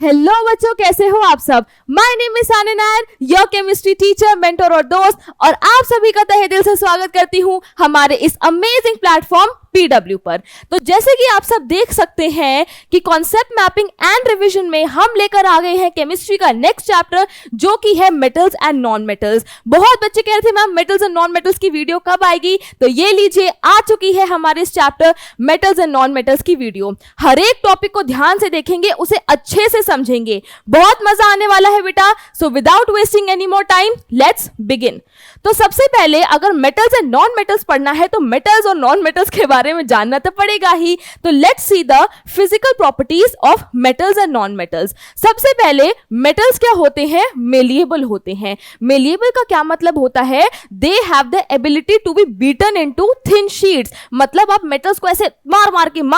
Hello बच्चों, कैसे हो आप सब। My name is Sania Nair, your chemistry teacher, mentor और दोस्त, और आप सभी का तहे दिल से स्वागत करती हूं हमारे इस अमेजिंग प्लेटफॉर्म PW पर। तो जैसे कि आप सब देख सकते हैं कि कॉन्सेप्ट मैपिंग एंड रिवीजन में हम लेकर आ गए हैं केमिस्ट्री का नेक्स्ट चैप्टर, जो कि है मेटल्स एंड नॉन मेटल्स। बहुत बच्चे कह रहे थे ma'am metals and non metals की वीडियो कब आएगी, तो ये लीजिए आ चुकी है हमारे इस chapter metals and non metals की वीडियो। हर एक टॉपिक को ध्यान से देखेंगे, उसे अच्छे से समझेंगे, बहुत मजा आने वाला है बेटा। So without wasting any more time let's begin. तो सबसे पहले अगर मेटल्स एंड नॉन मेटल्स पढ़ना है तो मेटल्स और नॉन मेटल्स के बारे में जानना तो पड़ेगा ही। तो let's see the physical properties of metals and non metals. सबसे पहले मेटल्स क्या होते हैं, मेलिएबल होते हैं। मेलिएबल का क्या मतलब होता है, they have the ability to be beaten into thin sheets. मतलब आप मेटल्स को ऐसे मार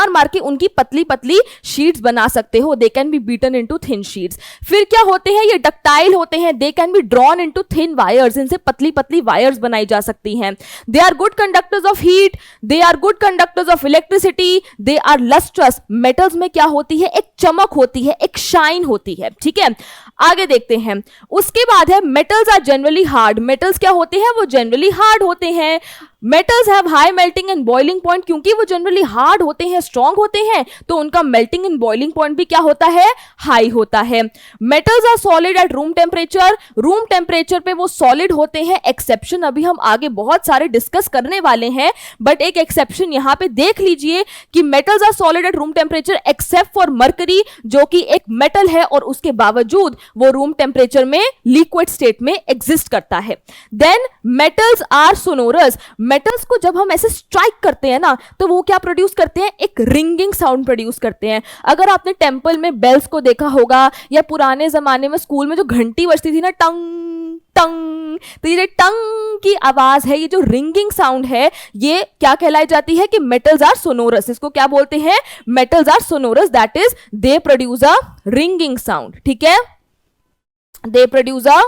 मार के उनकी पतली पतली शीट्स बना सकते हो। They can be beaten into thin sheets. फिर क्या होते हैं, ये डक्टाइल होते हैं। They can be drawn into thin wires. इनसे पतली पतली वायर्स बनाई जा सकती हैं। They are good conductors of heat, they are good conductors of electricity, they are lustrous. Metals में क्या होती है, एक चमक होती है, एक शाइन होती है। ठीक है, आगे देखते हैं। उसके बाद है metals are generally hard. Metals क्या होते हैं, वो जनरली हार्ड होते हैं। Metals have high melting and boiling point. क्योंकि वो जनरली हार्ड होते हैं, स्ट्रॉन्ग होते हैं, तो उनका मेल्टिंग एंड बॉइलिंग पॉइंट भी क्या होता है, हाई होता है। Metals are solid at room temperature. Room temperature पे वो सॉलिड होते हैं। एक्सेप्शन अभी हम आगे बहुत सारे डिस्कस करने वाले हैं, बट एक एक्सेप्शन यहां पे देख लीजिए कि metals are solid at room temperature except for mercury, जो कि एक मेटल है और उसके बावजूद वो रूम टेम्परेचर में लिक्विड स्टेट में एग्जिस्ट करता है। Then metals are sonorous. Metals को जब हम ऐसे स्ट्राइक करते हैं ना, तो वो क्या प्रोड्यूस करते हैं, एक रिंगिंग साउंड प्रोड्यूस करते हैं। अगर आपने टेंपल में बेल्स को देखा होगा, या पुराने जमाने में स्कूल में जो घंटी बजती थी ना, टंग टंग, तो ये टंग की आवाज है, ये जो रिंगिंग साउंड है, ये क्या कहलाई जाती है कि मेटल्स आर सोनोरस। इसको क्या बोलते हैं, metals are sonorous, that is they produce a ringing sound. ठीक है, they produce a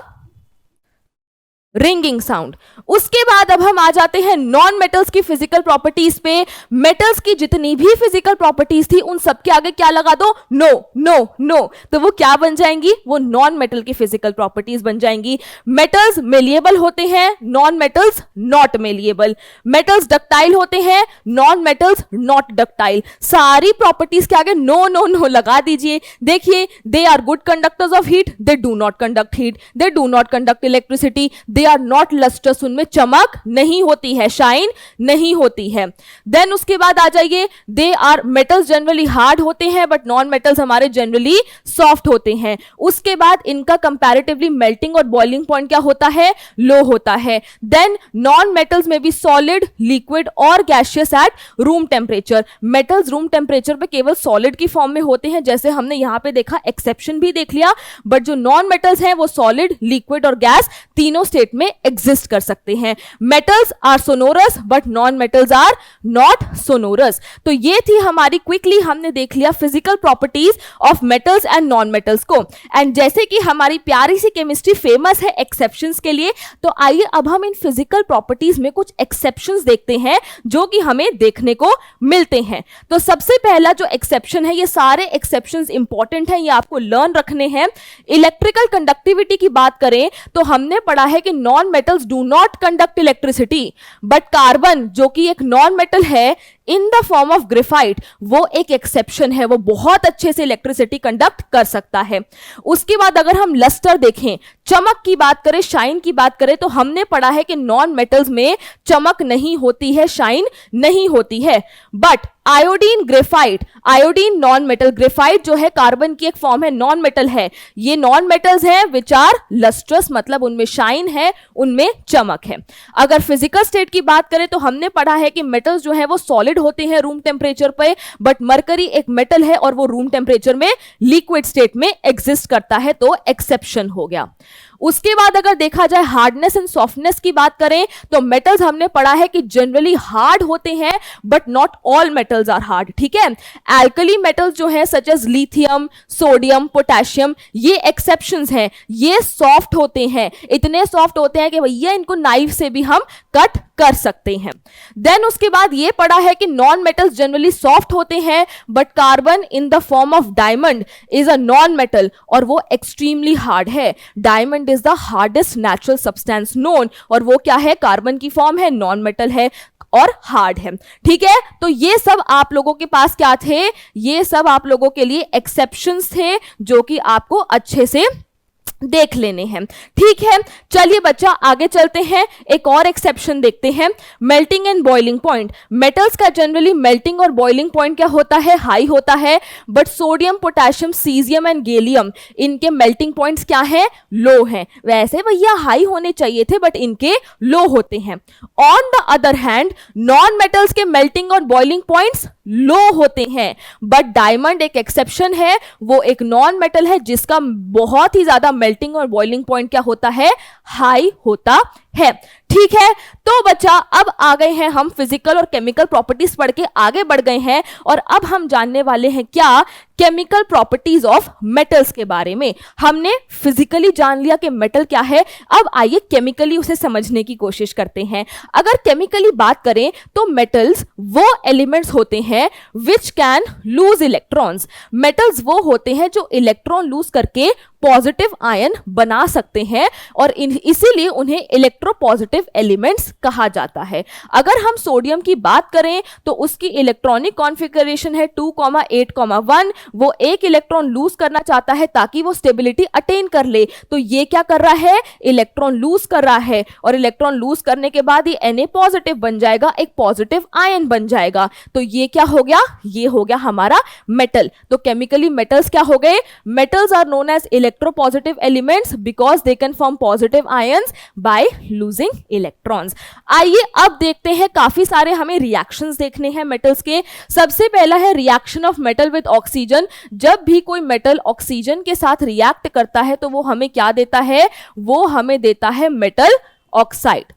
ringing sound. उसके बाद अब हम आ जाते हैं नॉन मेटल्स की फिजिकल प्रॉपर्टीज पे। मेटल्स की जितनी भी फिजिकल प्रॉपर्टीज थी, उन सबके आगे क्या लगा दो, नो नो नो, तो वो क्या बन जाएंगी, वो नॉन मेटल की फिजिकल प्रॉपर्टीज बन जाएंगी। मेटल्स मेलिएबल होते हैं, non metals not malleable. Metals ductile होते हैं, नॉन मेटल्स नॉट डक्टाइल। सारी प्रॉपर्टीज के आगे नो नो नो लगा दीजिए। देखिए, they are good conductors of heat, they do not conduct heat, they do not conduct electricity, they are not lustrous. उनमें चमक नहीं होती है, शाइन नहीं होती है। देन उसके बाद आ जाइए, they are metals generally hard होते हैं, बट नॉन मेटल्स हमारे जनरली सॉफ्ट होते हैं। उसके बाद इनका कंपैरेटिवली मेल्टिंग और बॉइलिंग पॉइंट क्या होता है, लो होता है। देन नॉन मेटल्स में भी सॉलिड, लिक्विड और gaseous eight room temperature. Metals room temperature पे केवल सॉलिड की फॉर्म में होते हैं, जैसे हमने यहां पे देखा, एक्सेप्शन भी देख लिया, बट जो नॉन मेटल्स हैं वो सॉलिड, लिक्विड और गैस तीनों स्टेट में एग्जिस्ट कर सकते हैं। Metals are sonorous but non metals are not sonorous. तो ये थी हमारी, क्विकली हमने देख लिया physical properties of metals and non metals को। एंड जैसे कि हमारी प्यारी सी केमिस्ट्री फेमस है एक्सेप्शंस के लिए, तो आइए अब हम इन फिजिकल प्रॉपर्टीज में कुछ एक्सेप्शंस देखते हैं जो कि हमें देखने को मिलते हैं। तो सबसे पहला जो एक्सेप्शन है, ये सारे एक्सेप्शंस इंपॉर्टेंट हैं, ये आपको लर्न रखने हैं। इलेक्ट्रिकल कंडक्टिविटी की बात करें तो हमने पढ़ा है कि non metals do not conduct electricity, but carbon जो कि एक नॉन मेटल है in the form of graphite, वो एक एक्सेप्शन है, वो बहुत अच्छे से इलेक्ट्रिसिटी कंडक्ट कर सकता है। उसके बाद अगर हम लस्टर देखें, चमक की बात करें, शाइन की बात करें, तो हमने पढ़ा है कि नॉन मेटल्स में चमक नहीं होती है, शाइन नहीं होती है। But iodine graphite, iodine non metal, graphite जो है कार्बन की एक फॉर्म है, नॉन मेटल है। ये नॉन मेटल्स हैं विच आर लस्ट्रस, मतलब उनमें शाइन है, उनमें चमक है। अगर फिजिकल स्टेट की बात करें तो हमने पढ़ा है कि मेटल्स जो है वो सॉलिड होते हैं रूम टेम्परेचर पे, बट मरकरी एक मेटल है और वो रूम टेम्परेचर में लिक्विड स्टेट में एग्जिस्ट करता है, तो एक्सेप्शन हो गया। उसके बाद अगर देखा जाए हार्डनेस एंड सॉफ्टनेस की बात करें तो मेटल्स हमने पढ़ा है कि जनरली हार्ड होते हैं but not all metals are hard. ठीक है, एल्कली मेटल्स जो है such as lithium, sodium, potassium, ये एक्सेप्शंस हैं, ये सॉफ्ट होते हैं, इतने सॉफ्ट होते हैं कि भैया इनको नाइफ से भी हम कट कर सकते हैं। देन उसके बाद ये पढ़ा है कि नॉन मेटल्स जनरली सॉफ्ट होते हैं, but carbon in the form of diamond is a non metal, और वो एक्सट्रीमली हार्ड है। Diamond is the hardest natural substance known, और वो क्या है, कार्बन की फॉर्म है, नॉन मेटल है और हार्ड है। ठीक है, तो ये सब आप लोगों के पास क्या थे, ये सब आप लोगों के लिए एक्सेप्शंस थे जो कि आपको अच्छे से देख लेने हैं। ठीक है, चलिए बच्चा आगे चलते हैं, एक और एक्सेप्शन देखते हैं, melting and boiling point. Metals का जनरली मेल्टिंग और बॉइलिंग पॉइंट क्या होता है, हाई होता है, but sodium, potassium, caesium and gallium इनके मेल्टिंग पॉइंट्स क्या हैं, लो हैं। वैसे भैया हाई होने चाहिए थे बट इनके लो होते हैं। On the other hand non metals के मेल्टिंग और बॉइलिंग पॉइंट्स लो होते हैं, बट डायमंड एक एक्सेप्शन है, वो एक नॉन मेटल है जिसका बहुत ही ज्यादा मेल्टिंग और बॉइलिंग पॉइंट क्या होता है, हाई होता है। ठीक है, तो बच्चा अब आ गए हैं हम फिजिकल और केमिकल प्रॉपर्टीज पढ़ के आगे बढ़ गए हैं, और अब हम जानने वाले हैं क्या, केमिकल प्रॉपर्टीज ऑफ मेटल्स के बारे में। हमने फिजिकली जान लिया कि मेटल क्या है, अब आइए केमिकली उसे समझने की कोशिश करते हैं। अगर केमिकली बात करें तो मेटल्स वो एलिमेंट्स होते हैं which can lose electrons. Metals वो होते हैं जो इलेक्ट्रॉन लूज करके पॉजिटिव आयन बना सकते हैं, और इसीलिए उन्हें इलेक्ट्रोपॉजिटिव एलिमेंट्स कहा जाता है। अगर हम सोडियम की बात करें तो उसकी इलेक्ट्रॉनिक कॉन्फ़िगरेशन है 2,8,1, वो एक इलेक्ट्रॉन लूज करना चाहता है ताकि वो स्टेबिलिटी अटेन कर ले, तो ये क्या कर रहा है, इलेक्ट्रॉन लूज कर रहा है, और इलेक्ट्रॉन लूज करने के बाद ये Na पॉजिटिव बन जाएगा, एक पॉजिटिव आयन बन जाएगा, तो ये क्या हो गया, ये हो गया हमारा मेटल। तो केमिकली मेटल्स क्या हो गए, metals are known as electropositive elements because they can form positive ions by losing electrons. आइए अब देखते हैं, काफी सारे हमें रिएक्शंस देखने हैं मेटल्स के। सबसे पहला है reaction of metal with oxygen. जब भी कोई मेटल ऑक्सीजन के साथ रिएक्ट करता है तो वो हमें क्या देता है, वो हमें देता है मेटल ऑक्साइड।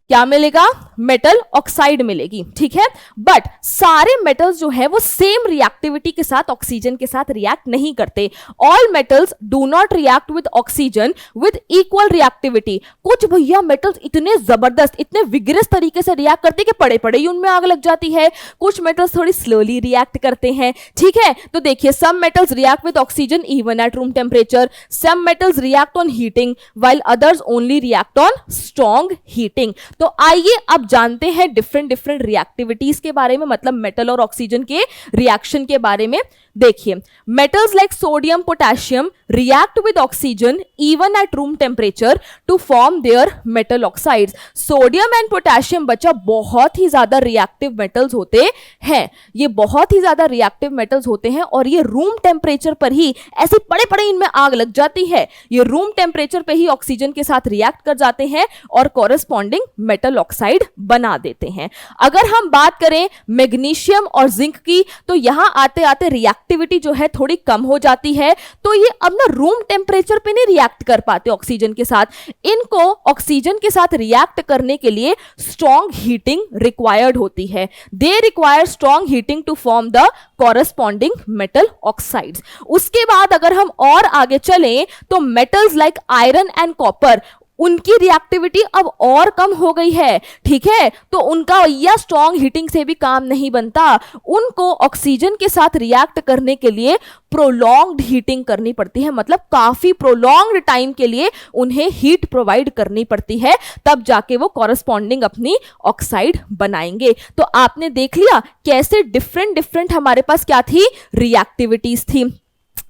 क्या मिलेगा, मेटल ऑक्साइड मिलेगी। ठीक है, बट सारे मेटल्स जो है वो सेम रिएक्टिविटी के साथ ऑक्सीजन के साथ रिएक्ट नहीं करते। All metals do not react with oxygen with equal reactivity. कुछ भैया मेटल्स इतने जबरदस्त, इतने विगरस तरीके से रिएक्ट करते कि पड़े पड़े ही उनमें आग लग जाती है। कुछ मेटल्स थोड़ी स्लोली रिएक्ट करते हैं। ठीक है, तो देखिए, some metals react with oxygen even at room temperature, some metals react on heating while others only react on strong heating. तो आइए अब जानते हैं डिफरेंट डिफरेंट रिएक्टिविटीज के बारे में, मतलब मेटल और ऑक्सीजन के रिएक्शन के बारे में। देखिए, metals like sodium, potassium react with oxygen even at room temperature to form their metal oxides. Sodium and potassium बच्चा बहुत ही ज्यादा रिएक्टिव मेटल्स होते हैं, ये बहुत ही ज्यादा रिएक्टिव मेटल्स होते हैं, और ये रूम टेम्परेचर पर ही ऐसे पड़े पड़े इनमें आग लग जाती है। ये रूम टेम्परेचर पे ही ऑक्सीजन के साथ रिएक्ट कर जाते हैं और कॉरेस्पॉन्डिंग मेटल ऑक्साइड बना देते हैं। अगर हम बात करें मैग्नीशियम और जिंक की, तो यहां आते आते रिएक्टिविटी जो है थोड़ी कम हो जाती है, तो ये अब ना रूम टेम्परेचर पे नहीं रिएक्ट कर पाते ऑक्सीजन के साथ। इनको ऑक्सीजन के साथ रिएक्ट करने के लिए स्ट्रॉन्ग हीटिंग रिक्वायर्ड होती है। They require strong heating to form the corresponding metal oxides. उसके बाद अगर हम और आगे चलें तो metals like iron and copper, उनकी रिएक्टिविटी अब और कम हो गई है। ठीक है, तो उनका या स्ट्रॉन्ग हीटिंग से भी काम नहीं बनता, उनको ऑक्सीजन के साथ रिएक्ट करने के लिए प्रोलॉन्ग्ड हीटिंग करनी पड़ती है, मतलब काफी प्रोलॉन्ग्ड टाइम के लिए उन्हें हीट प्रोवाइड करनी पड़ती है, तब जाके वो कॉरेस्पॉन्डिंग अपनी ऑक्साइड बनाएंगे। तो आपने देख लिया कैसे डिफरेंट डिफरेंट हमारे पास क्या थी, रिएक्टिविटीज थी।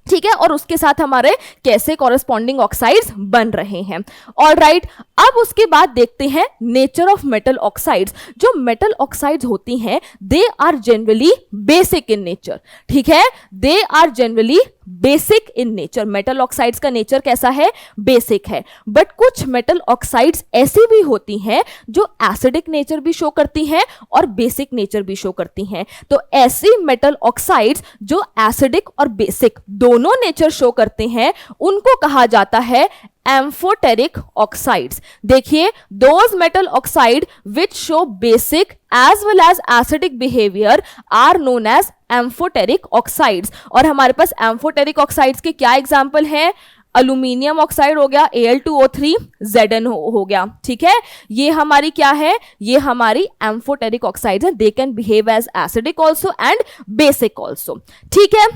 ठीक है, और उसके साथ हमारे कैसे कॉरेस्पॉन्डिंग ऑक्साइड्स बन रहे हैं। ऑलराइट, अब उसके बाद देखते हैं नेचर ऑफ मेटल ऑक्साइड्स। जो मेटल ऑक्साइड्स होती हैं they are generally basic in nature. ठीक है, they are generally basic in nature. Metal oxides का नेचर कैसा है, बेसिक है। बट कुछ मेटल ऑक्साइड्स ऐसी भी होती हैं जो एसिडिक नेचर भी शो करती हैं और बेसिक नेचर भी शो करती हैं। तो ऐसी मेटल ऑक्साइड्स जो एसिडिक और बेसिक दोनों नेचर शो करते हैं उनको कहा जाता है एम्फोटेरिक ऑक्साइड्स। देखिए, those metal oxide which show basic as well as acidic behaviour are known as amphoteric oxides. और हमारे पास एम्फोटेरिक ऑक्साइड्स के क्या एग्जाम्पल हैं, अल्यूमिनियम ऑक्साइड हो गया Al2O3 Zn हो गया, ठीक है। ये हमारी क्या है, ये हमारी एम्फोटेरिक ऑक्साइड है, they can behave as acidic also and basic also, ठीक है।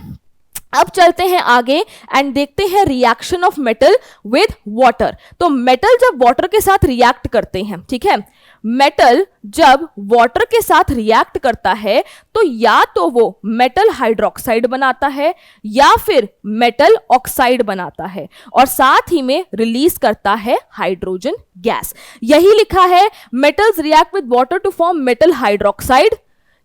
अब चलते हैं आगे एंड देखते हैं reaction of metal with water. तो मेटल जब वाटर के साथ रिएक्ट करते हैं, ठीक है, मेटल जब वाटर के साथ रिएक्ट करता है तो या तो वो मेटल हाइड्रोक्साइड बनाता है या फिर मेटल ऑक्साइड बनाता है और साथ ही में रिलीज करता है हाइड्रोजन गैस। यही लिखा है, metals react with water to form metal hydroxide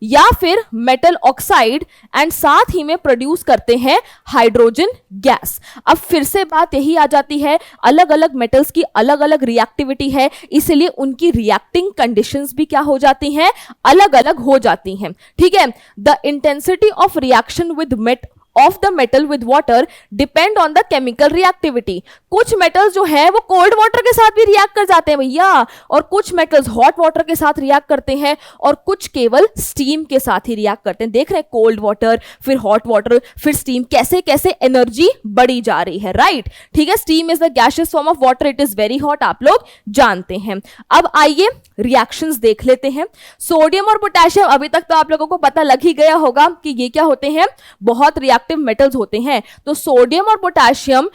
या फिर मेटल ऑक्साइड एंड साथ ही में प्रोड्यूस करते हैं हाइड्रोजन गैस। अब फिर से बात यही आ जाती है, अलग अलग मेटल्स की अलग अलग रिएक्टिविटी है, इसलिए उनकी रिएक्टिंग कंडीशंस भी क्या हो जाती हैं, अलग अलग हो जाती हैं, ठीक है। The intensity of reaction with of the metal with water depend on the chemical reactivity. कुछ मेटल्स जो है वो कोल्ड वाटर के साथ भी रिएक्ट कर जाते हैं भैया, और कुछ मेटल्स हॉट वाटर के साथ रिएक्ट करते हैं और कुछ केवल स्टीम के साथ ही रिएक्ट करते हैं। देख रहे हैं, कोल्ड वाटर, फिर हॉट वाटर, फिर स्टीम, कैसे कैसे एनर्जी बढ़ी जा रही है, राइट, ठीक है। Steam is the gaseous form of water, it is very hot, आप लोग जानते हैं। अब आइए रिएक्शंस देख लेते हैं। सोडियम और पोटेशियम, अभी तक तो आप लोगों को पता लग ही गया होगा कि ये क्या होते हैं, बहुत रिएक्टिव मेटल्स होते हैं। तो सोडियम और पोटेशियम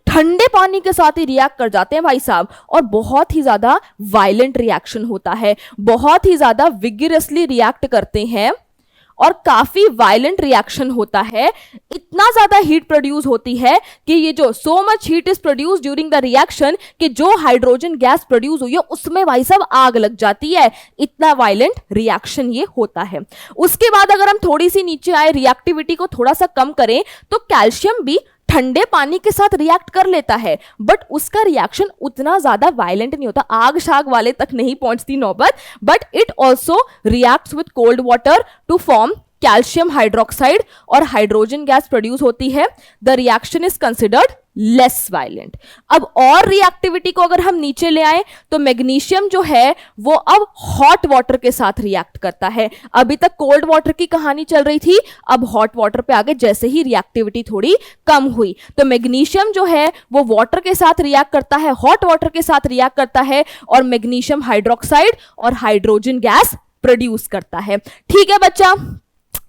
ठंडे पानी के साथ ही रिएक्ट कर जाते हैं भाई साहब, और बहुत ही ज्यादा वायलेंट रिएक्शन होता है, बहुत ही ज्यादा विगरसली रिएक्ट करते हैं और काफी वायलेंट रिएक्शन होता है। इतना ज्यादा हीट प्रोड्यूस होती है कि ये जो so much heat is produce during the reaction कि जो हाइड्रोजन गैस प्रोड्यूस हुई है उसमें भाई साहब आग लग जाती है। इतना वायलेंट रिएक्शन ये होता है। उसके बाद अगर हम थोड़ी सी नीचे आए, रिएक्टिविटी को थोड़ा सा कम करें, तो कैल्शियम भी ठंडे पानी के साथ रिएक्ट कर लेता है, बट उसका रिएक्शन उतना ज्यादा वायलेंट नहीं होता, आग शाग वाले तक नहीं पहुंचती नौबत, but it also reacts with cold water to form calcium hydroxide और हाइड्रोजन गैस प्रोड्यूस होती है। The reaction is considered less violent. अब और रिएक्टिविटी को अगर हम नीचे ले आए तो मैग्नीशियम जो है वो अब हॉट वाटर के साथ रिएक्ट करता है। अभी तक कोल्ड वाटर की कहानी चल रही थी, अब हॉट वाटर पे आगे जैसे ही रिएक्टिविटी थोड़ी कम हुई तो मैग्नीशियम जो है वो वाटर के साथ रिएक्ट करता है, हॉट वाटर के साथ रिएक्ट करता है और मैग्नीशियम हाइड्रोक्साइड और हाइड्रोजन गैस प्रोड्यूस करता है। ठीक है बच्चा,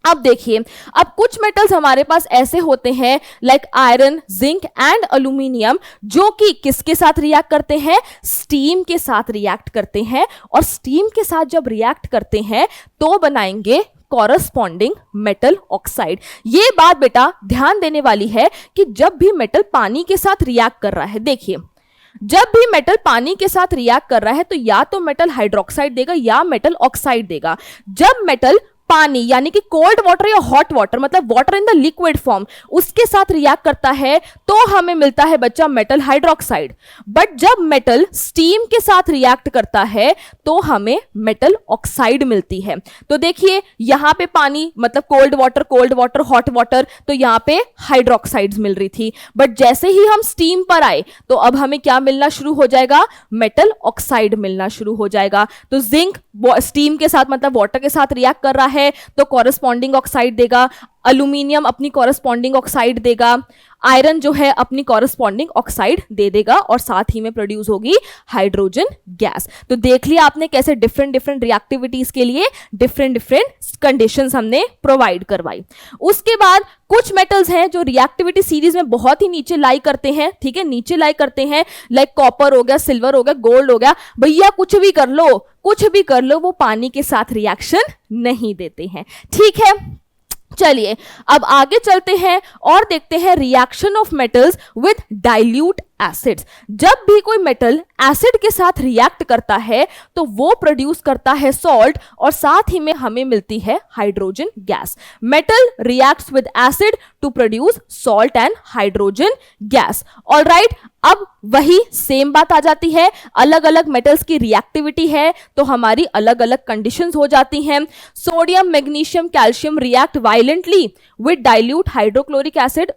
अब देखिए, अब कुछ मेटल्स हमारे पास ऐसे होते हैं like iron, zinc and aluminium, जो कि किसके साथ रिएक्ट करते हैं, स्टीम के साथ रिएक्ट करते हैं, और स्टीम के साथ जब रिएक्ट करते हैं तो बनाएंगे कॉरस्पॉन्डिंग मेटल ऑक्साइड। ये बात बेटा ध्यान देने वाली है कि जब भी मेटल पानी के साथ रिएक्ट कर रहा है, देखिए जब भी मेटल पानी के साथ रिएक्ट कर रहा है तो या तो मेटल हाइड्रोक्साइड देगा या मेटल ऑक्साइड देगा। जब मेटल पानी यानी कि कोल्ड वाटर या हॉट वाटर, मतलब water in the liquid form, उसके साथ रिएक्ट करता है तो हमें मिलता है बच्चा मेटल हाइड्रोक्साइड। बट जब मेटल स्टीम के साथ रिएक्ट करता है तो हमें मेटल ऑक्साइड मिलती है। तो देखिए यहां पे पानी मतलब कोल्ड वाटर, हॉट वाटर, तो यहां पे हाइड्रोक्साइड्स मिल रही थी, बट जैसे ही हम स्टीम पर आए तो अब हमें क्या मिलना शुरू हो जाएगा, मेटल ऑक्साइड मिलना शुरू हो जाएगा। तो जिंक स्टीम के साथ मतलब वाटर के साथ रिएक्ट कर रहा है तो कॉरस्पॉन्डिंग ऑक्साइड देगा, एल्यूमिनियम अपनी कॉरस्पॉन्डिंग ऑक्साइड देगा, आयरन जो है अपनी कॉरस्पॉन्डिंग ऑक्साइड दे देगा और साथ ही में प्रोड्यूस होगी हाइड्रोजन गैस। तो देख लिया आपने कैसे डिफरेंट डिफरेंट रिएक्टिविटीज के लिए डिफरेंट डिफरेंट कंडीशंस हमने प्रोवाइड करवाई। उसके बाद कुछ मेटल्स हैं जो रिएक्टिविटी सीरीज में बहुत ही नीचे लाई करते हैं, ठीक है, नीचे लाई करते हैं, लाइक कॉपर हो गया, सिल्वर हो गया, गोल्ड हो गया, भैया कुछ भी कर लो, कुछ भी कर लो, वो पानी के साथ रिएक्शन नहीं देते हैं। ठीक है, चलिए अब आगे चलते हैं और देखते हैं reaction of metals with dilute acids. जब भी कोई मेटल एसिड के साथ रिएक्ट करता है तो वो प्रोड्यूस करता है सॉल्ट और साथ ही में हमें मिलती है hydrogen gas. Metal reacts with acid to produce salt and hydrogen gas. Alright, अब वही सेम बात आ जाती है, अलग अलग मेटल्स की रिएक्टिविटी है तो हमारी अलग अलग कंडीशंस हो जाती हैं। Sodium, magnesium, calcium react violently with dilute hydrochloric acid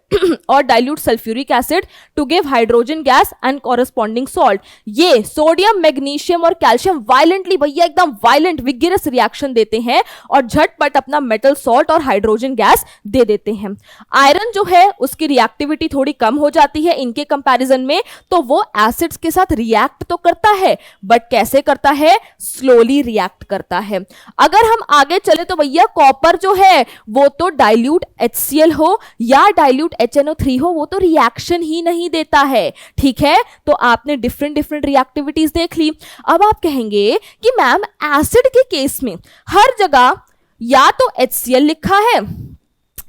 और dilute sulphuric acid to give hydrogen gas and corresponding salt. ये सोडियम, मैग्नीशियम और कैल्शियम वायलेंटली, भैया एकदम वायलेंट विगिरस रिएक्शन देते हैं और झटपट अपना मेटल सॉल्ट और हाइड्रोजन गैस दे देते हैं। आयरन जो है उसकी रिएक्टिविटी थोड़ी कम हो जाती है इनके कंपैरिजन में, तो वो एसिड्स के साथ रिएक्ट तो करता है बट कैसे करता है, स्लोली रिएक्ट करता है। अगर हम आगे चले तो भैया कॉपर जो है वो तो डाइल्यूट HCl हो या डाइल्यूट HNO3 हो, वो तो रिएक्शन ही नहीं देता है। ठीक है, तो आपने डिफरेंट डिफरेंट रिएक्टिविटीज देख ली। अब आप कहेंगे कि मैम एसिड के केस में हर जगह या तो HCl लिखा है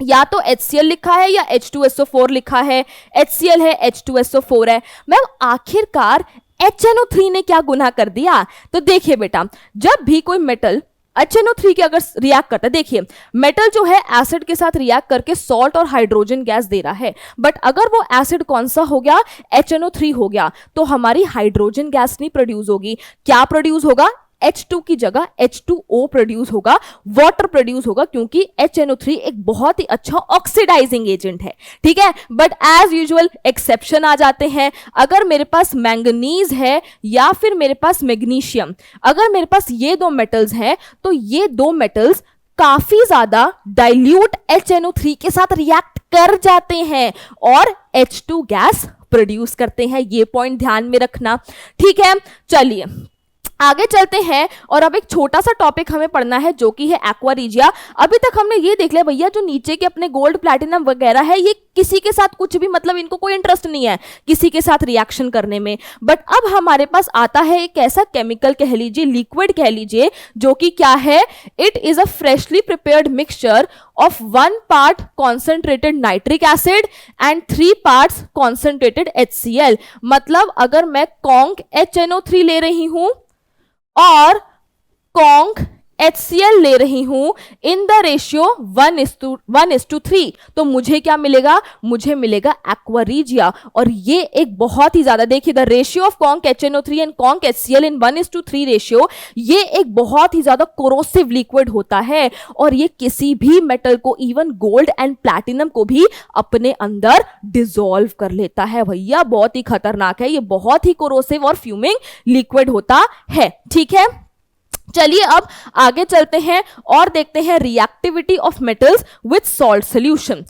या तो HCl लिखा है या H2SO4 लिखा है, HCl है H2SO4 है। मैम आखिरकार HNO3 ने क्या गुनाह कर दिया? तो देखिए बेटा, जब भी कोई मेटल HNO3 के अगर रिएक्ट करता है, देखिए मेटल जो है एसिड के साथ रिएक्ट करके सॉल्ट और हाइड्रोजन गैस दे रहा है, बट अगर वो एसिड कौन सा हो गया, HNO3 हो गया, तो हमारी हाइड्रोजन गैस नहीं प्रोड्यूस होगी। क्या प्रोड्यूस होगा? H2 की जगह H2O प्रोड्यूस होगा, वाटर प्रोड्यूस होगा, क्योंकि HNO3 एक बहुत ही अच्छा ऑक्सीडाइजिंग एजेंट है। ठीक है, बट एज यूजुअल एक्सेप्शन आ जाते हैं। अगर मेरे पास मैंगनीज है या फिर मेरे पास मैग्नीशियम, अगर मेरे पास ये दो मेटल्स हैं तो ये दो मेटल्स काफी ज्यादा डाइल्यूट HNO3 के साथ रिएक्ट कर जाते हैं और H2 गैस प्रोड्यूस करते हैं। ये पॉइंट ध्यान में रखना। ठीक है, चलिए आगे चलते हैं और अब एक छोटा सा टॉपिक हमें पढ़ना है जो कि है एक्वा रीजिया। अभी तक हमने ये देख लिया भैया, जो नीचे के अपने गोल्ड प्लैटिनम वगैरह है ये किसी के साथ कुछ भी, मतलब इनको कोई इंटरेस्ट नहीं है किसी के साथ रिएक्शन करने में। बट अब हमारे पास आता है एक ऐसा केमिकल कह लीजिए, लिक्विड कह लीजिए, जो कि क्या है, it is a freshly prepared mixture of 1 part concentrated nitric acid and 3 parts concentrated HCl। मतलब अगर मैं कॉन्क HNO3 ले रही हूं और कॉन्क HCl ले रही हूं इन द रेशियो 1:3, तो मुझे क्या मिलेगा, मुझे मिलेगा एक्वा रीजिया। और ये एक बहुत ही ज्यादा, देखिए the ratio of conc HNO3 and conc HCl in 1:3 ratio, ये एक बहुत ही ज्यादा कोरोसिव लिक्विड होता है और ये किसी भी मेटल को, इवन गोल्ड एंड प्लैटिनम को भी अपने अंदर डिसॉल्व कर लेता है। भैया बहुत ही खतरनाक है, ये बहुत ही कोरोसिव और फ्यूमिंग लिक्विड होता है। ठीक है, चलिए अब आगे चलते हैं और देखते हैं reactivity of metals with salt solution.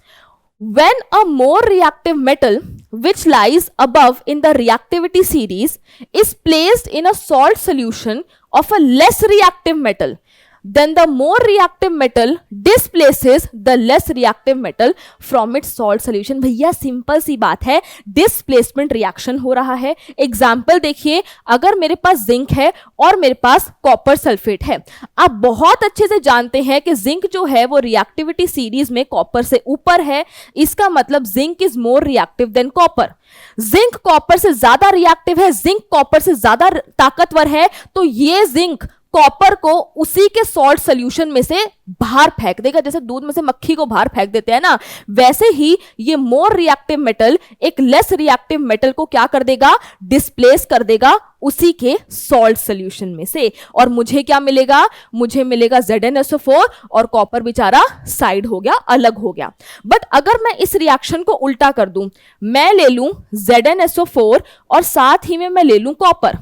When a more reactive metal which lies above in the reactivity series is placed in a salt solution of a less reactive metal, then the more reactive metal displaces the less reactive metal from its salt solution। भैया simple सी बात है, displacement reaction हो रहा है। Example देखिए, अगर मेरे पास zinc है और मेरे पास कॉपर सल्फेट है, आप बहुत अच्छे से जानते हैं कि जिंक जो है वो रिएक्टिविटी सीरीज में कॉपर से ऊपर है। इसका मतलब zinc is more reactive than copper. Zinc copper से ज्यादा रिएक्टिव है, जिंक कॉपर से ज्यादा ताकतवर है, तो ये जिंक कॉपर को उसी के सॉल्ट सॉल्यूशन में से बाहर फेंक देगा। जैसे दूध में से मक्खी को बाहर फेंक देते हैं ना, वैसे ही ये मोर रिएक्टिव मेटल एक लेस रिएक्टिव मेटल को क्या कर देगा, डिस्प्लेस कर देगा उसी के सॉल्ट सॉल्यूशन में से। और मुझे क्या मिलेगा, मुझे मिलेगा ZnSO4 और कॉपर बेचारा साइड हो गया, अलग हो गया। बट अगर मैं इस रिएक्शन को उल्टा कर दूं, मैं ले लूं ZnSO4 और साथ ही में मैं ले लूं कॉपर।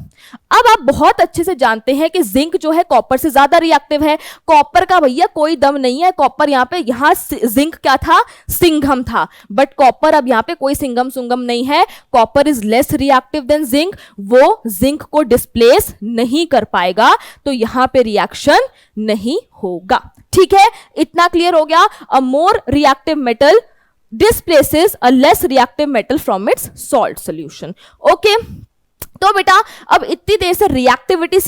अब आप बहुत अच्छे से जानते हैं कि जिंक जो है कॉपर से ज्यादा रिएक्टिव है, कॉपर का भैया कोई दम नहीं है। कॉपर यहाँ पे, यहाँ जिंक क्या था, सिंघम था, बट कॉपर अब यहाँ पे कोई सिंघम सुंगम नहीं है। Copper is less reactive than zinc, वो जिंक को डिस्प्लेस नहीं कर पाएगा, तो यहां पे रिएक्शन नहीं होगा। ठीक है, इतना क्लियर हो गया। A more reactive metal displaces a less reactive metal from its salt solution. Okay, तो बेटा अब इतनी देर से रिएक्टिविटी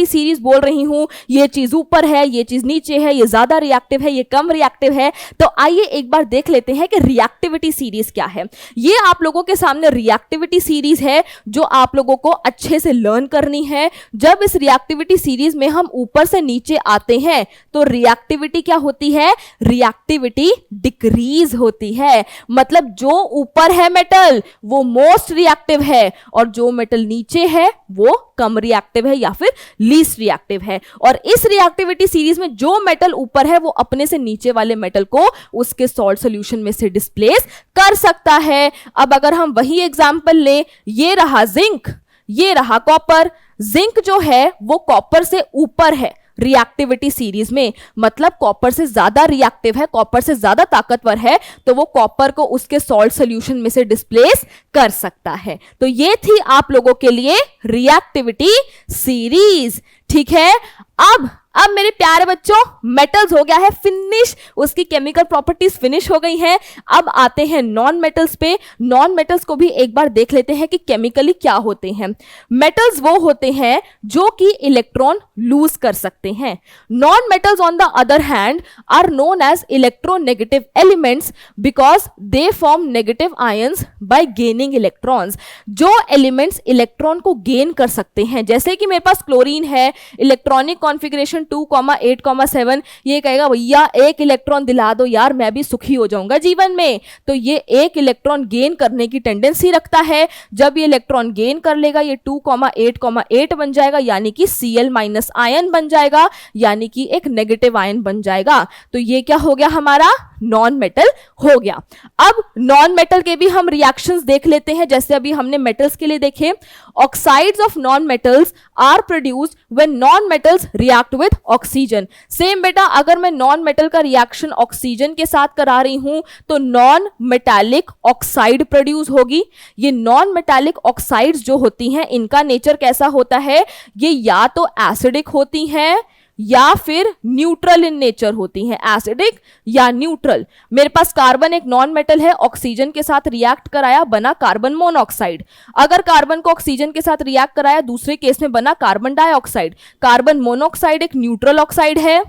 सीरीज बोल रही हूं, ये चीज ऊपर है, ये चीज नीचे है, ये ज्यादा रिएक्टिव है, ये कम रिएक्टिव है। तो आइए एक बार देख लेते हैं कि रिएक्टिविटी सीरीज क्या है। ये आप लोगों के सामने रिएक्टिविटी सीरीज है जो आप लोगों को अच्छे से लर्न करनी है। जब इस रिएक्टिविटी सीरीज में हम ऊपर से नीचे आते हैं तो रिएक्टिविटी क्या होती है, रिएक्टिविटी डिक्रीज होती है। मतलब जो ऊपर है मेटल वो मोस्ट रिएक्टिव है और जो मेटल नीचे है वो कम रिएक्टिव है या फिर लीस्ट रिएक्टिव है। और इस रिएक्टिविटी सीरीज में जो मेटल ऊपर है वो अपने से नीचे वाले मेटल को उसके सॉल्ट सॉल्यूशन में से डिस्प्लेस कर सकता है। अब अगर हम वही एग्जांपल ले, ये रहा जिंक, ये रहा कॉपर। जिंक जो है वो कॉपर से ऊपर है, रिएक्टिविटी सीरीज में, मतलब कॉपर से ज्यादा रिएक्टिव है, कॉपर से ज्यादा ताकतवर है, तो वो कॉपर को उसके सॉल्ट सॉल्यूशन में से डिस्प्लेस कर सकता है। तो ये थी आप लोगों के लिए रिएक्टिविटी सीरीज। ठीक है, अब मेरे प्यारे बच्चों मेटल्स हो गया है फिनिश, उसकी केमिकल प्रॉपर्टीज फिनिश हो गई हैं। अब आते हैं नॉन मेटल्स पे। नॉन मेटल्स को भी एक बार देख लेते हैं कि केमिकली क्या होते हैं। मेटल्स वो होते हैं जो कि इलेक्ट्रॉन लूज कर सकते हैं। Non metals on the other hand are known as electronegative elements because they form negative ions by gaining electrons. जो एलिमेंट्स इलेक्ट्रॉन को गेन कर सकते हैं, जैसे कि मेरे पास क्लोरीन है, इलेक्ट्रॉनिक कॉन्फ़िगरेशन 2,8,7, ये कहेगा भैया एक इलेक्ट्रॉन दिला दो यार, मैं भी सुखी हो जाऊंगा जीवन में। तो ये एक इलेक्ट्रॉन गेन करने की टेंडेंसी रखता है। जब ये इलेक्ट्रॉन गेन कर लेगा ये 2,8,8 बन जाएगा, यानी कि Cl- आयन बन जाएगा, यानी कि एक नेगेटिव आयन बन जाएगा। तो ये क्या हो गया, हमारा नॉन मेटल हो गया। अब नॉन मेटल के भी हम रिएक्शंस देख लेते हैं, जैसे अभी हमने मेटल्स के लिए देखे। Oxides of non metals are produced when non metals react with oxygen. Same बेटा, अगर मैं नॉन मेटल का रिएक्शन ऑक्सीजन के साथ करा रही हूं तो नॉन मेटालिक ऑक्साइड प्रोड्यूस होगी। ये नॉन मेटालिक ऑक्साइड्स जो होती हैं इनका नेचर कैसा होता है, ये या तो एसिडिक होती हैं या फिर न्यूट्रल इन नेचर होती हैं, एसिडिक या न्यूट्रल। मेरे पास कार्बन एक नॉन मेटल है, ऑक्सीजन के साथ रिएक्ट कराया, बना कार्बन मोनोऑक्साइड। अगर कार्बन को ऑक्सीजन के साथ रिएक्ट कराया, दूसरे केस में बना कार्बन डाइऑक्साइड। कार्बन मोनोऑक्साइड एक न्यूट्रल ऑक्साइड है,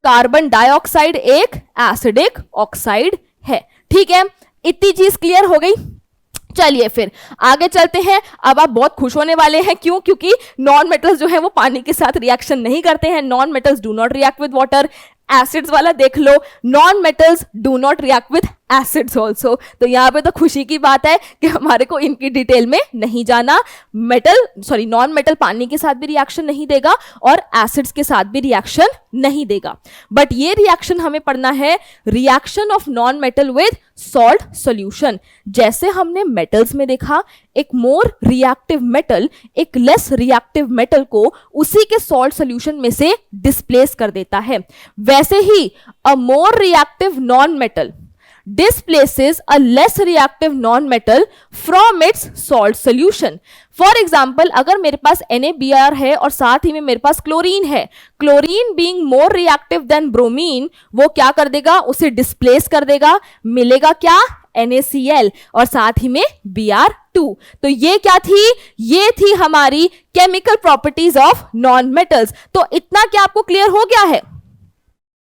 कार्बन डाइऑक्साइड एक एसिडिक ऑक्साइड है। ठीक है, इतनी चीज क्लियर हो गई। चलिए फिर आगे चलते हैं। अब आप बहुत खुश होने वाले हैं, क्यों? क्योंकि नॉन मेटल्स जो है वो पानी के साथ रिएक्शन नहीं करते हैं। Non metals do not react with water. Acids वाला देख लो, non metals do not react with acids also. तो यहाँ पे तो खुशी की बात है कि हमारे को इनकी डिटेल में नहीं जाना। नॉन मेटल पानी के साथ भी रिएक्शन नहीं देगा और एसिड्स के साथ भी रिएक्शन नहीं देगा। बट ये रिएक्शन हमें पढ़ना है, reaction of non metal with salt solution. जैसे हमने मेटल्स में देखा, एक मोर रिएक्टिव मेटल एक लेस रिएक्टिव मेटल को उसी के सॉल्ट सॉल्यूशन में से डिस्प्लेस कर देता है, वैसे ही a more reactive non metal displaces a less reactive non-metal from its salt solution. For example, अगर मेरे पास NaBr है और साथ ही में मेरे पास क्लोरीन है, chlorine being more reactive than bromine, वो क्या कर देगा, उसे डिस्प्लेस कर देगा, मिलेगा क्या, NaCl और साथ ही में Br2। तो ये क्या थी, ये थी हमारी chemical properties of non metals. तो इतना क्या आपको क्लियर हो गया है?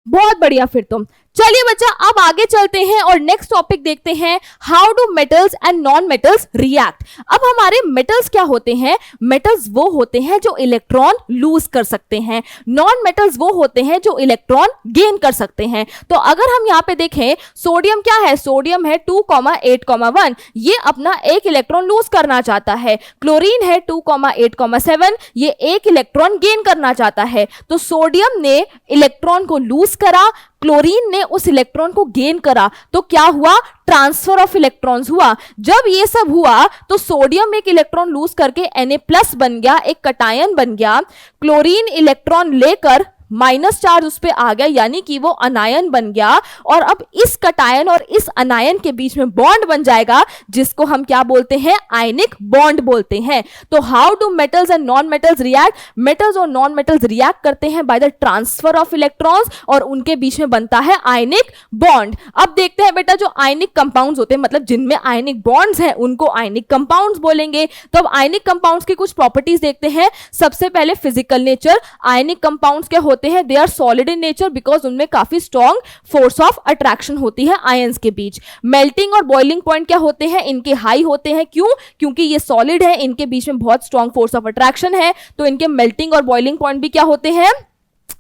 बहुत बढ़िया। फिर तो चलिए बच्चा अब आगे चलते हैं और नेक्स्ट टॉपिक देखते हैं, how do metals and non metals react. अब हमारे मेटल्स क्या होते हैं, मेटल्स वो होते हैं जो इलेक्ट्रॉन लूज कर सकते हैं, नॉन मेटल्स वो होते हैं जो इलेक्ट्रॉन गेन कर सकते हैं। तो अगर हम यहाँ पे देखें, सोडियम क्या है, सोडियम है 2,8,1, ये अपना एक इलेक्ट्रॉन लूज करना चाहता है। क्लोरीन है 2,8,7, ये एक इलेक्ट्रॉन गेन करना चाहता है। तो सोडियम ने इलेक्ट्रॉन को लूज करा, क्लोरीन ने उस इलेक्ट्रॉन को गेन करा, तो क्या हुआ, ट्रांसफर ऑफ इलेक्ट्रॉन्स हुआ। जब ये सब हुआ तो सोडियम एक इलेक्ट्रॉन लूज करके Na+ बन गया, एक कटायन बन गया। क्लोरीन इलेक्ट्रॉन लेकर माइनस चार्ज उस पे आ गया, यानी कि वो अनायन बन गया। और अब इस कटायन और इस अनायन के बीच में बॉन्ड बन जाएगा, जिसको हम क्या बोलते हैं, आयनिक बॉन्ड बोलते हैं। तो how do metals and non metals react, metals और नॉन मेटल्स रिएक्ट करते हैं by the transfer of electrons और उनके बीच में बनता है आयनिक बॉन्ड। अब देखते हैं बेटा, जो आयनिक कंपाउंड्स होते हैं, मतलब जिनमें आयनिक बॉन्ड्स हैं, उनको आयनिक कंपाउंड्स बोलेंगे। तो अब आयनिक कंपाउंड्स की कुछ प्रॉपर्टीज देखते हैं। सबसे पहले फिजिकल नेचर, आयनिक कंपाउंड्स क्या होते हैं, they are solid in nature because उनमें काफी स्ट्रॉन्ग फोर्स ऑफ अट्रैक्शन होती है आयंस के बीच। मेल्टिंग और बॉइलिंग पॉइंट क्या होते हैं, इनके हाई होते हैं। क्यों? क्योंकि ये सॉलिड है, इनके बीच में बहुत स्ट्रॉन्ग फोर्स ऑफ अट्रैक्शन है, तो इनके मेल्टिंग और बॉइलिंग पॉइंट भी क्या होते हैं,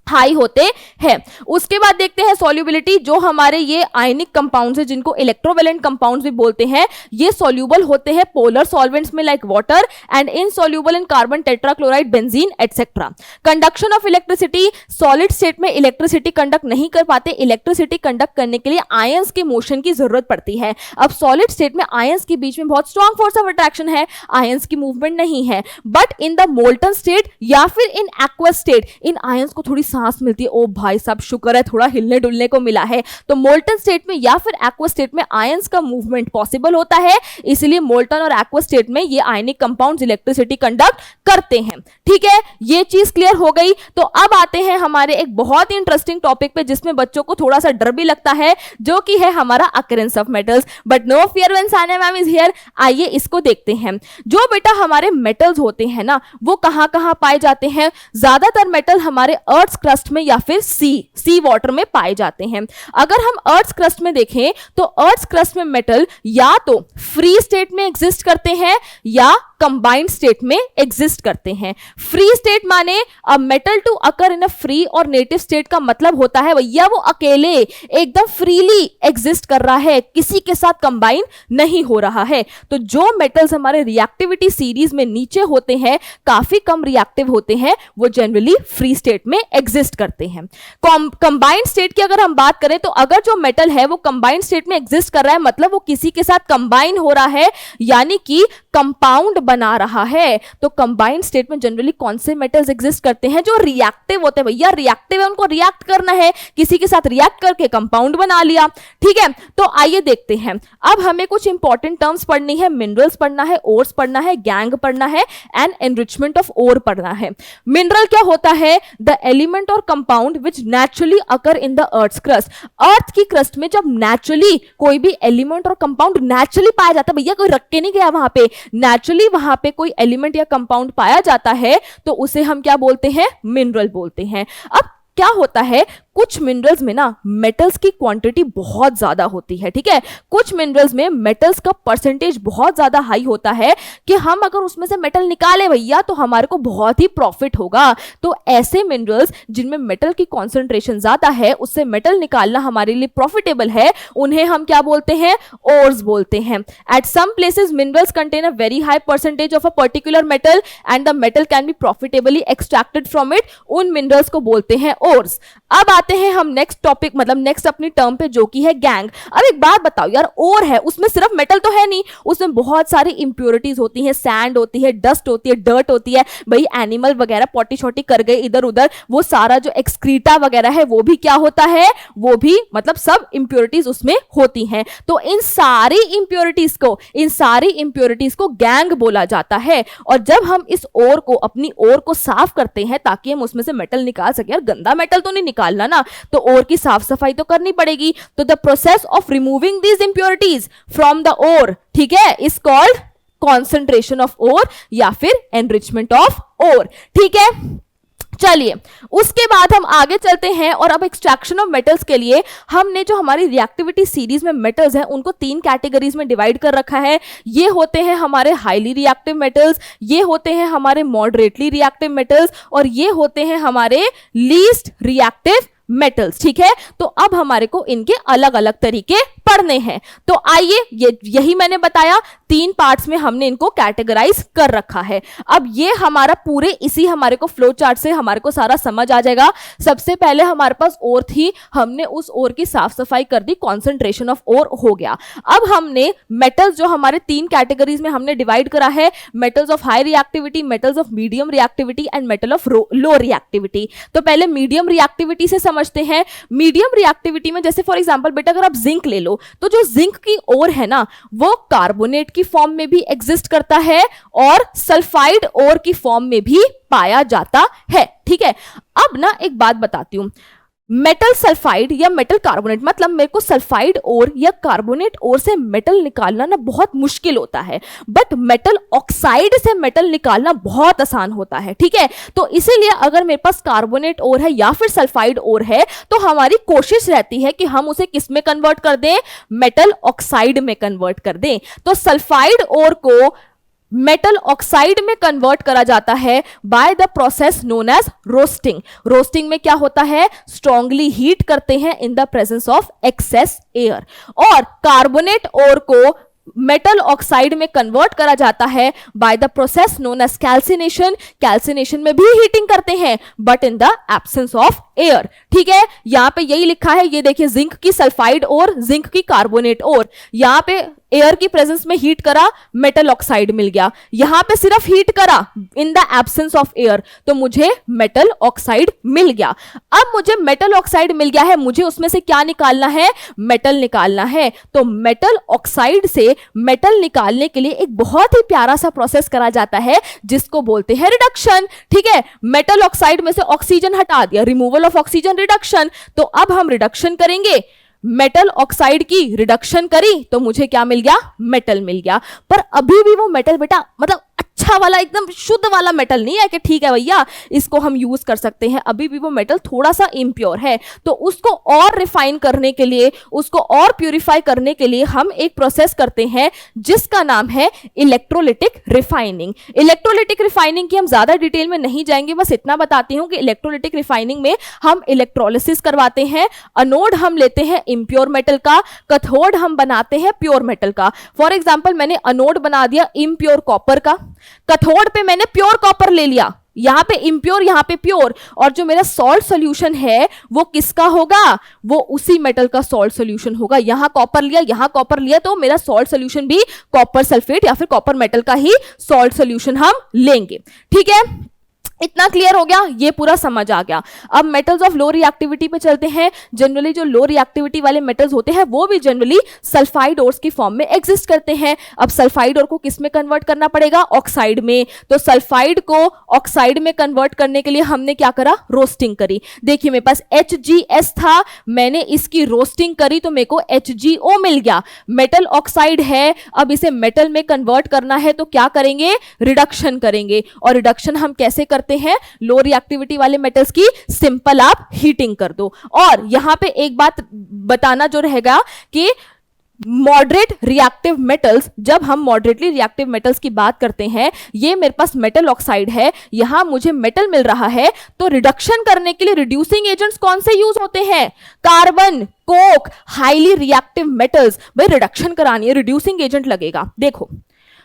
हाई होते हैं। उसके बाद देखते हैं सॉल्युबिलिटी, जो हमारे ये आयनिक कंपाउंड्स है जिनको इलेक्ट्रोवैलेंट कंपाउंड्स भी बोलते हैं, ये सॉल्युबल होते हैं पोलर सॉल्वेंट्स में like water and insoluble in carbon tetrachloride, benzene etcetera. Conduction of electricity, solid state में इलेक्ट्रिसिटी कंडक्ट नहीं कर पाते, इलेक्ट्रिसिटी कंडक्ट करने के लिए आयंस के मोशन की जरूरत पड़ती है। अब सॉलिड स्टेट में आयंस के बीच में बहुत स्ट्रॉन्ग फोर्स ऑफ अट्रैक्शन है, आयंस की मूवमेंट नहीं है, but in the molten state या फिर in aqueous state in ions को थोड़ी सांस मिलती है। ओ भाई साहब शुक्र है थोड़ा हिलने डुलने को मिला है। तो मोल्टन स्टेट में या फिर एक्वस स्टेट में आयंस का मूवमेंट पॉसिबल होता है, इसलिए मोल्टन और एक्वस स्टेट में ये आयनिक कंपाउंड्स इलेक्ट्रिसिटी कंडक्ट करते हैं। ठीक है, ये चीज क्लियर हो गई। तो अब आते हैं हमारे एक बहुत ही इंटरेस्टिंग टॉपिक पे जिसमें बच्चों को थोड़ा सा डर भी लगता है, जो कि है हमारा occurrence of metals. But no fear when Sania ma'am is here. आइए इसको देखते हैं। जो बेटा हमारे मेटल्स होते हैं ना, वो कहां कहां पाए जाते हैं? ज्यादातर मेटल हमारे अर्थ क्रस्ट में या फिर सी वाटर में पाए जाते हैं। अगर हम अर्थ क्रस्ट में देखें तो अर्थ क्रस्ट में मेटल या तो फ्री स्टेट में एग्जिस्ट करते हैं या कंबाइंड स्टेट में एग्जिस्ट करते हैं। फ्री स्टेट माने a metal to occur in a free or native state का मतलब होता है भैया वो अकेले एकदम फ्रीली एग्जिस्ट कर रहा है, किसी के साथ कंबाइन नहीं हो रहा है। तो जो मेटल्स हमारे रिएक्टिविटी सीरीज में नीचे होते हैं, काफी कम रिएक्टिव होते हैं, वो जनरली फ्री स्टेट में एग्जिस्ट करते हैं। कंबाइंड स्टेट की अगर हम बात करें तो अगर जो मेटल है वो कंबाइंड स्टेट में एग्जिस्ट कर रहा है, मतलब वो किसी के साथ कंबाइन हो रहा है, यानी कि कंपाउंड बना रहा है। तो कंबाइंड स्टेट में जनरली कौन से मेटल्स एग्जिस्ट करते हैं? जो रिएक्टिव होते हैं। भैया रिएक्टिव है, उनको रिएक्ट करना है, किसी के साथ रिएक्ट करके कंपाउंड बना लिया। ठीक है, तो आइए देखते हैं। अब हमें कुछ इंपॉर्टेंट टर्म्स पढ़नी है, मिनरल्स पढ़ना है, ओर्स पढ़ना है, गैंग पढ़ना है एंड एनरिचमेंट ऑफ ओर पढ़ना है। मिनरल क्या होता है? द एलिमेंट और compound which naturally occur in the earth crust. Earth की क्रस्ट में जब नेचुरली कोई भी एलिमेंट और कंपाउंड नेचुरली पाया जाता है, भैया कोई रख के नहीं गया वहां पे, नेचुरली वहां पे कोई एलिमेंट या कंपाउंड पाया जाता है, तो उसे हम क्या बोलते हैं? मिनरल बोलते हैं। अब क्या होता है, कुछ मिनरल्स में ना मेटल्स की क्वांटिटी बहुत ज्यादा होती है। ठीक है, कुछ मिनरल्स में मेटल्स का परसेंटेज बहुत ज्यादा हाई होता है कि हम अगर उसमें से मेटल निकाले भैया तो हमारे को बहुत ही प्रॉफिट होगा। तो ऐसे मिनरल्स जिनमें मेटल की कॉन्सेंट्रेशन ज्यादा है, उससे मेटल निकालना हमारे लिए प्रॉफिटेबल है, उन्हें हम क्या बोलते हैं? ओर्स बोलते हैं। At some places minerals contain a very high percentage of a particular metal and the metal can be profitably extracted from it. उन मिनरल्स को बोलते हैं ओर्स। अब आते हैं हम नेक्स्ट टॉपिक, मतलब नेक्स्ट अपनी टर्म पे, जो कि है गैंग। अब एक बात बताओ यार, ओर है, उसमें सिर्फ मेटल तो है नहीं, उसमें बहुत सारी इंप्योरिटीज होती हैं, सैंड होती है, डस्ट होती है, डर्ट होती है। भाई एनिमल वगैरह पोटी छोटी कर गए इधर उधर, वो सारा जो एक्सक्रीटा वगैरह है वो भी क्या होता है? वो भी मतलब सब इंप्योरिटीज उसमें होती हैं। तो इन सारी इंप्योरिटीज को गैंग बोला जाता है। और जब हम इस ओर को, अपनी ओर को साफ करते हैं ताकि हम उसमें से मेटल निकाल सके, यार गंदा मेटल तो नहीं निकालना ना, तो ओर की साफ सफाई तो करनी पड़ेगी। तो the process of removing these impurities from the ore, ठीक है, is called concentration of ore या फिर एनरिचमेंट ऑफ ओर। ठीक है, चलिए उसके बाद हम आगे चलते हैं और अब एक्सट्रैक्शन ऑफ मेटल्स के लिए हमने जो हमारी रिएक्टिविटी सीरीज में मेटल्स हैं उनको 3 कैटेगरीज में डिवाइड कर रखा है। ये होते हैं हमारे हाईली रिएक्टिव मेटल्स, ये होते हैं हमारे मॉडरेटली रिएक्टिव मेटल्स और ये होते हैं हमारे लीस्ट रिएक्टिव मेटल्स। ठीक है, तो अब हमारे को इनके अलग अलग तरीके पढ़ने हैं। तो आइए, यही मैंने बताया, 3 पार्ट्स में हमने इनको कैटेगराइज कर रखा है। अब ये हमारा पूरे इसी हमारे को फ्लो चार्ट से हमारे को सारा समझ आ जाएगा। सबसे पहले हमारे पास ओर थी, हमने उस ओर की साफ सफाई कर दी, कॉन्सेंट्रेशन ऑफ ओर हो गया। अब हमने मेटल्स जो हमारे 3 कैटेगरीज में हमने डिवाइड करा है, metals of high reactivity, metals of medium reactivity and metal of low reactivity. तो पहले मीडियम रिएक्टिविटी से समझते हैं। मीडियम रिएक्टिविटी में जैसे फॉर एग्जांपल बेटा अगर आप जिंक ले लो, तो जो जिंक की ओर है ना, वो कार्बोनेट की फॉर्म में भी एग्जिस्ट करता है और सल्फाइड ओर की फॉर्म में भी पाया जाता है। ठीक है, अब ना एक बात बताती हूं, मेटल सल्फाइड या मेटल कार्बोनेट, मतलब मेरे को सल्फाइड ओर या कार्बोनेट ओर से मेटल निकालना ना बहुत मुश्किल होता है, बट मेटल ऑक्साइड से मेटल निकालना बहुत आसान होता है। ठीक है, तो इसीलिए अगर मेरे पास कार्बोनेट ओर है या फिर सल्फाइड ओर है, तो हमारी कोशिश रहती है कि हम उसे किस में कन्वर्ट कर दें? मेटल ऑक्साइड में कन्वर्ट कर दें। तो सल्फाइड ओर को मेटल ऑक्साइड में कन्वर्ट करा जाता है by the process known as roasting. Roasting में क्या होता है, स्ट्रांगली हीट करते हैं in the presence of excess air, और कार्बोनेट ओर को मेटल ऑक्साइड में कन्वर्ट करा जाता है by the process known as calcination. Calcination में भी हीटिंग करते हैं but in the absence of air. ठीक है, यहां पे यही लिखा है, ये देखिए जिंक की सल्फाइड और जिंक की कार्बोनेट और, यहां पे एयर की प्रेजेंस में हीट करा, मेटल ऑक्साइड मिल गया। यहां पे सिर्फ हीट करा इन द एब्सेंस ऑफ एयर, तो मुझे मेटल ऑक्साइड मिल गया। अब मुझे मेटल ऑक्साइड मिल गया है, मुझे उसमें से क्या निकालना है, मेटल निकालना है। तो मेटल ऑक्साइड से मेटल निकालने के लिए एक बहुत ही प्यारा सा प्रोसेस करा जाता है जिसको बोलते हैं रिडक्शन। ठीक है, मेटल ऑक्साइड में से ऑक्सीजन हटा दिया, रिमूवल ऑफ ऑक्सीजन, रिडक्शन। तो अब हम रिडक्शन करेंगे, मेटल ऑक्साइड की रिडक्शन करी तो मुझे क्या मिल गया, मेटल मिल गया। पर अभी भी वो मेटल बेटा मतलब अच्छा वाला एकदम शुद्ध वाला मेटल नहीं है कि ठीक है भैया इसको हम यूज कर सकते हैं, अभी भी वो मेटल थोड़ा सा इम्प्योर है। तो उसको और रिफाइन करने के लिए, उसको और प्यूरिफाई करने के लिए हम एक प्रोसेस करते हैं जिसका नाम है इलेक्ट्रोलिटिक रिफाइनिंग। इलेक्ट्रोलिटिक रिफाइनिंग की हम ज्यादा डिटेल में नहीं जाएंगे, बस इतना बताती हूं कि इलेक्ट्रोलिटिक रिफाइनिंग में हम इलेक्ट्रोलिसिस करवाते हैं। अनोड हम लेते हैं इम्प्योर मेटल का, कैथोड हम बनाते हैं प्योर मेटल का। फॉर एग्जाम्पल मैंने अनोड बना दिया इम्प्योर कॉपर का, कैथोड पे मैंने प्योर कॉपर ले लिया, यहां पे इम्प्योर यहां पे प्योर, और जो मेरा सॉल्ट सॉल्यूशन है वो किसका होगा, वो उसी मेटल का सॉल्ट सॉल्यूशन होगा। यहां कॉपर लिया, यहां कॉपर लिया, तो मेरा सॉल्ट सॉल्यूशन भी कॉपर सल्फेट या फिर कॉपर मेटल का ही सॉल्ट सॉल्यूशन हम लेंगे। ठीक है, इतना क्लियर हो गया, ये पूरा समझ आ गया। अब मेटल्स ऑफ लो रिएक्टिविटी पे चलते हैं। जनरली जो लो रिएक्टिविटी वाले मेटल्स होते हैं वो भी जनरली सल्फाइड ओर्स की फॉर्म में एग्जिस्ट करते हैं। अब सल्फाइड ओर को किस में कन्वर्ट करना पड़ेगा, ऑक्साइड में। तो सल्फाइड को ऑक्साइड में कन्वर्ट करने के लिए हमने क्या करा, रोस्टिंग करी। देखिए मेरे पास HgS था, मैंने इसकी रोस्टिंग करी तो मेरे को HgO मिल गया। मेटल ऑक्साइड है, अब इसे मेटल में कन्वर्ट करना है तो क्या करेंगे, रिडक्शन करेंगे। और रिडक्शन हम कैसे करते हैं, लो रिएक्टिविटी वाले मेटल्स की सिंपल आप हीटिंग कर दो। और यहां पे एक बात बताना जो रहेगा कि मॉडरेट रिएक्टिव मेटल्स, जब हम मॉडरेटली रिएक्टिव मेटल्स की बात करते हैं, ये मेरे पास मेटल ऑक्साइड है, यहां मुझे मेटल मिल रहा है, तो रिडक्शन करने के लिए रिड्यूसिंग एजेंट्स कौन से यूज होते हैं, carbon, Coke, highly reactive metals. भाई रिडक्शन करानी है, रिड्यूसिंग एजेंट लगेगा। देखो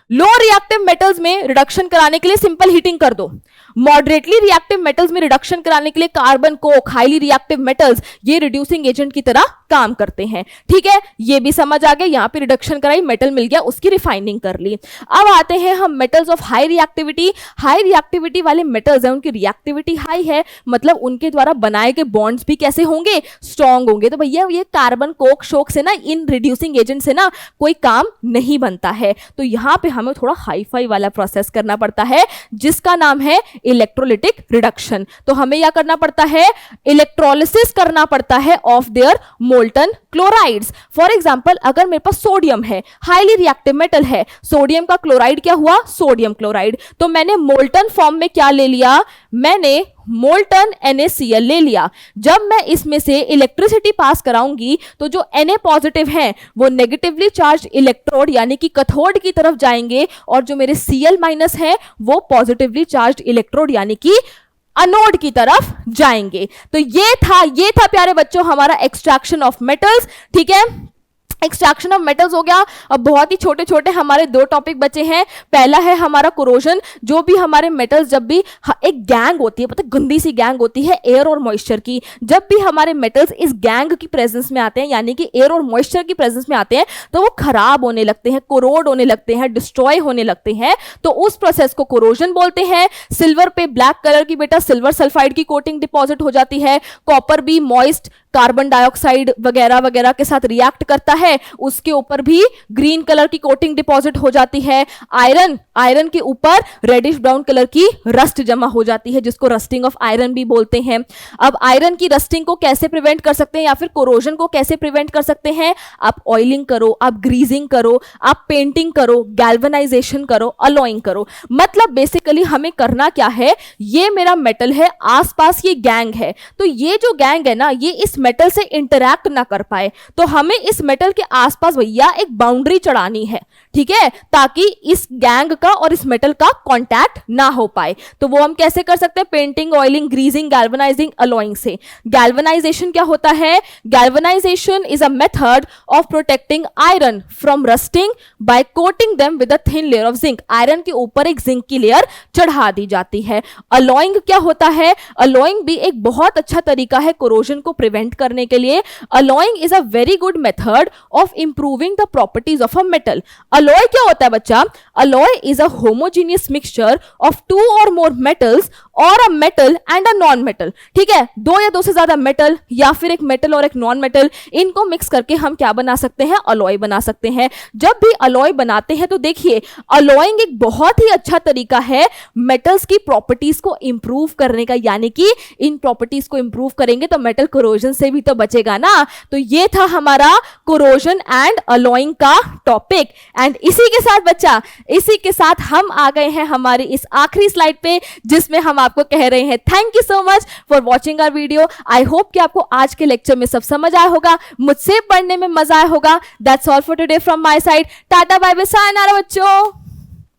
लो रिएक्टिव मेटल्स में रिडक्शन कराने के लिए सिंपल हीटिंग कर दो, मॉडरेटली रिएक्टिव मेटल्स में रिडक्शन कराने के लिए carbon, Coke, highly reactive metals ये रिड्यूसिंग एजेंट की तरह काम करते हैं। ठीक है, ये भी समझ आ गया, यहां पे रिडक्शन कराई, मेटल मिल गया, उसकी रिफाइनिंग कर ली। अब आते हैं हम metals of high reactivity. High reactivity वाले मेटल्स हैं, उनकी रिएक्टिविटी हाई है, मतलब उनके द्वारा बनाए गए बॉन्ड्स भी कैसे होंगे, स्ट्रॉन्ग होंगे। तो भैया ये कार्बन, कोक, शोक से ना, इन रिड्यूसिंग एजेंट से ना कोई काम नहीं बनता है, तो यहां पे हमें थोड़ा हाई-फाई वाला प्रोसेस करना पड़ता है जिसका नाम है इलेक्ट्रोलिटिक रिडक्शन। तो हमें क्या करना पड़ता है, इलेक्ट्रोलिसिस करना पड़ता है of their molten chlorides. For example अगर मेरे पास सोडियम है, हाईली रिएक्टिव मेटल है, सोडियम का क्लोराइड क्या हुआ, सोडियम क्लोराइड। तो मैंने मोल्टन फॉर्म में क्या ले लिया, मैंने मोल्टन NaCl ले लिया। जब मैं इसमें से इलेक्ट्रिसिटी पास कराऊंगी तो जो Na पॉजिटिव है वो नेगेटिवली चार्ज इलेक्ट्रोड यानी कि कैथोड की तरफ जाएंगे, और जो मेरे Cl माइनस है वो पॉजिटिवली चार्ज इलेक्ट्रोड यानी कि अनोड की तरफ जाएंगे। तो ये था प्यारे बच्चों हमारा एक्सट्रैक्शन ऑफ मेटल्स। ठीक है, एक्सट्रैक्शन ऑफ मेटल्स हो गया। अब बहुत ही छोटे छोटे हमारे दो टॉपिक बचे हैं। पहला है हमारा कोरोजन। जो भी हमारे मेटल्स, जब भी एक गैंग होती है, पता है गंदी सी गैंग होती है एयर और मॉइस्चर की, जब भी हमारे मेटल्स इस गैंग की प्रेजेंस में आते हैं यानी कि एयर और मॉइस्चर की प्रेजेंस में आते हैं तो वो खराब होने लगते हैं, कोरोड होने लगते हैं, डिस्ट्रॉय होने लगते हैं। तो उस प्रोसेस को कोरोजन बोलते हैं। सिल्वर पे ब्लैक कलर की बेटा सिल्वर सल्फाइड की कोटिंग डिपॉजिट हो जाती है। कॉपर भी मॉइस्ट कार्बन डाइऑक्साइड वगैरह वगैरह के साथ रिएक्ट करता है, उसके ऊपर भी ग्रीन कलर की कोटिंग डिपॉजिट हो जाती है। आयरन के ऊपर रेडिश ब्राउन कलर की रस्ट जमा हो जाती है जिसको रस्टिंग ऑफ आयरन भी बोलते हैं। अब आयरन की रस्टिंग को कैसे प्रिवेंट कर सकते हैं या फिर कोरोजन को कैसे प्रिवेंट कर सकते हैं, आप ऑयलिंग करो, आप ग्रीजिंग करो, आप पेंटिंग करो, गैल्वेनाइजेशन करो, अलॉइंग करो। मतलब बेसिकली हमें करना क्या है, ये मेरा मेटल है, आसपास ये गैंग है, तो ये जो गैंग है ना, ये इस मेटल से इंटरैक्ट ना कर पाए। तो हमें इस मेटल के आसपास भैया एक बाउंड्री चढ़ानी है, ठीक है, ताकि इस गैंग का और इस मेटल का कांटेक्ट ना हो पाए। तो वो हम कैसे कर सकते हैं? Painting, oiling, greasing, galvanizing, alloying से। गैल्वेनाइजेशन क्या होता है? Galvanization is a method of protecting iron from rusting by coating them with a thin layer of zinc. Iron के ऊपर एक जिंक की लेयर चढ़ा दी जाती है। अलॉइंग क्या होता है? अलॉइंग भी एक बहुत अच्छा तरीका है कोरोजन को प्रिवेंट करने के लिए। Alloying is a very good method of improving the properties of a metal. Alloy क्या होता है बच्चा? Alloy is a homogeneous mixture of two or more metals or a metal and a non metal. ठीक है, दो या दो से ज्यादा मेटल या फिर एक मेटल और एक नॉन मेटल, इनको मिक्स करके हम क्या बना सकते हैं? अलॉय बना सकते हैं। जब भी अलॉय बनाते हैं तो देखिए, अलॉइंग एक बहुत ही अच्छा तरीका है मेटल्स की प्रॉपर्टीज को इंप्रूव करने का, यानी कि इन प्रॉपर्टीज को इंप्रूव करेंगे तो मेटल कोरोजन से भी तो बचेगा ना। तो ये था हमारा कोरोजन एंड अलॉइंग का टॉपिक। एंड इसी के साथ बच्चा, इसी के साथ हम आ गए हैं हमारी इस आखिरी स्लाइड पे, जिसमें हम आपको कह रहे हैं thank you so much for watching our video. I hope कि आपको आज के लेक्चर में सब समझ आया होगा, मुझसे पढ़ने में मजा आया होगा। That's all for today from my side. Tata bye bye, सायनारा बच्चों।